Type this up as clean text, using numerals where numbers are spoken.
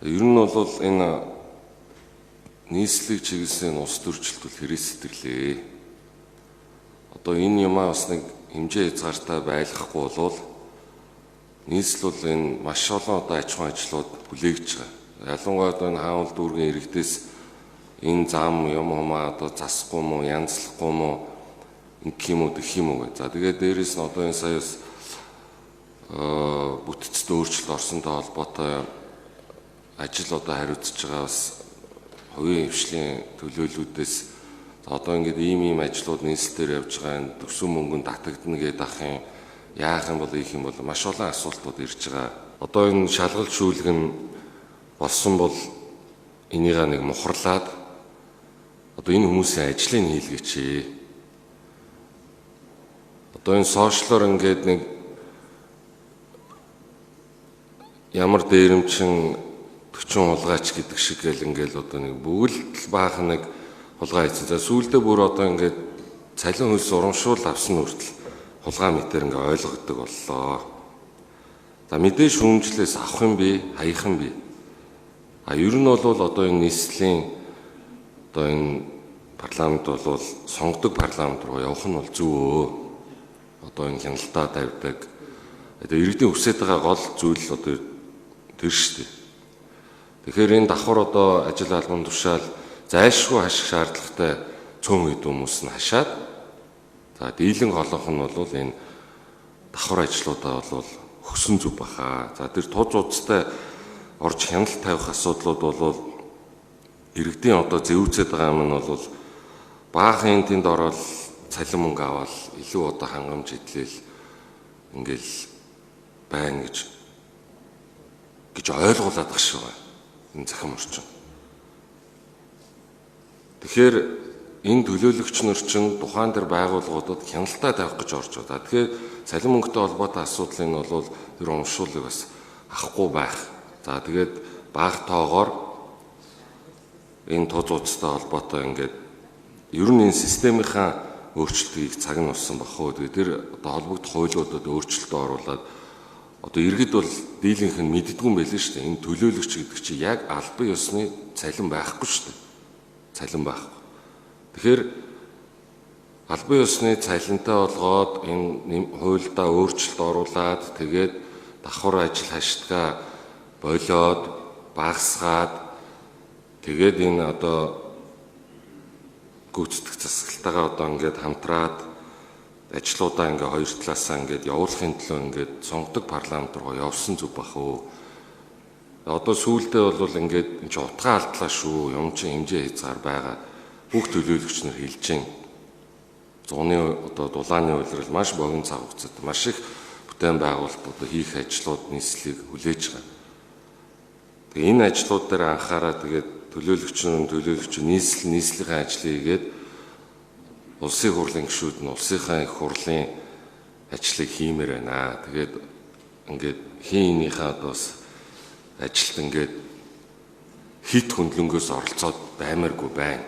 Ер нь бол энэ нийслэлийг чиглэсэн улс төрчлөлт бол хэрэг сэтгэлээ. Одоо энэ юмаа бас нэг хэмжээ хязгаартай байлгахгүй болвол нийслэл бол энэ маш олон одоо аж ахуйн ажлууд хүлээгдэж байгаа. Ялангуяа одоо энэ хаавал дүүргийн иргэдээс энэ зам юм хамаа одоо засахгүй мó, янзлахгүй мó гэх юм уу гэх юм уу. За тэгээд дээрэс нь одоо энэ саяас бүтцэд өөрчлөлт орсонтой холбоотой ажил одоо хариуцж байгаа бас хувийн хвшлийн төлөөллүүдээс одоо ингээд ийм ажлууд нийслэлээр явж байгаа энэ төсөв мөнгөнд татагдана гэдэг ахын яах юм бол ийх юм бол маш олон асуултууд ирж байгаа. Одоо энэ шалгалт шүүлгэн болсон бол энийгээ нэг мухарлаад одоо энэ хүмүүсийн ажлыг хийлгээч. Одоо энэ сошиалор ингээд нэг ямар дээрэмчин 40 хулгайч гэдэг шиг гэл ингээл одоо нэг бүгд баах нэг хулгай хийсэн. За сүүлдээ бүр одоо ингээд цалин хөлс урамшуул авсан хүртэл хулгай мэтэр ингээ ойлгогддог боллоо. За мэдээж шүүмжлээс авах юм би, хаях юм би. Ер нь бол одоо энэ нийслэлийн одоо энэ парламент бол сонгодог парламент руу явах нь бол зөв. Одоо энэ хяналтаа тавьдаг. Одоо иргэдийн хүсэж байгаа гол зүйл одоо тэр шүү дээ. Тэгэхээр энэ давхар одоо ажил албан тушаал зайлшгүй хаших шаардлагатай цөөн хэд хүмүүс нь хашаад за дийлэн голонх нь бол энэ давхар ажлуудаа бол хөсөн зүг баха. За тэр туз уцтай орж хяналт тавих асуудлууд бол иргэдийн одоо зэвүүцээд байгаа юм нь бол баахан тэнд ороод цалин мөнгө аваад илүү одоо хангамж идлээл ингээл байна гэж ойлгуулад байгаа шүү. Энэ захим орчин. Тэгэхээр энэ төлөөлөгч нар чинь тухайн дээр байгууллагуудад хяналтаа тавих гэж орж байгаа. Тэгэхээр цалин мөнгөтэй холбоотой асуудлыг нь бол тэр урамшуулыг бас авахгүй байх. За тэгээд бага тоогоор энэ туз уцтай холбоотой ингээд ер нь энэ системийнхаа өөрчлөлтийг цаг нь болсон бахуу. Тэгээд тэр одоо холбогдох хуулиудад өөрчлөлтөө оруулаад одоо иргэд бол дийлэнх нь мэддэггүй юм байлээ шүү дээ. Энэ төлөөлөгч гэдэг чинь яг албан ёсны цалин байхгүй шүү дээ. Цалин байхгүй. Тэгэхээр албан ёсны цалинтай болгоод энэ хуульдаа өөрчлөлт оруулаад тэгээд давхар ажил хаштгаа болоод багасгаад тэгээд энэ одоо гүйцэтгэх засгалтайгаа одоо ингээд хамтраад ажлуудаа ингээ хоёр талаасаа ингээд явуулахын төлөө ингээд сонгодог парламент руу явсан зүг бах уу. Одоо сүүлдээ бол ингээд энэ ч утгаа алдлаа шүү. Юм чи хэмжээ хязгаар байгаа. Бүх төлөөлөгч нар хэлж гин. Зуны одоо дулааны үйлрэл маш богино цаг хугацаанд маш их бүтээн байгуулалт одоо хийх ажлууд нийслэлийг хүлээж байгаа. Тэгээ энэ ажлууд дээр анхаараа тэгээд төлөөлөгч нийслэлийн ажлыг хийгээд улсын хурлын гишүүд нь улсынхаа их хурлын ажлыг хиймээр байна. Тэгээд ингээд хийнийхээ одоо ажилд ингээд хит хөндлөнгөөс оролцоод баймааргүй байна.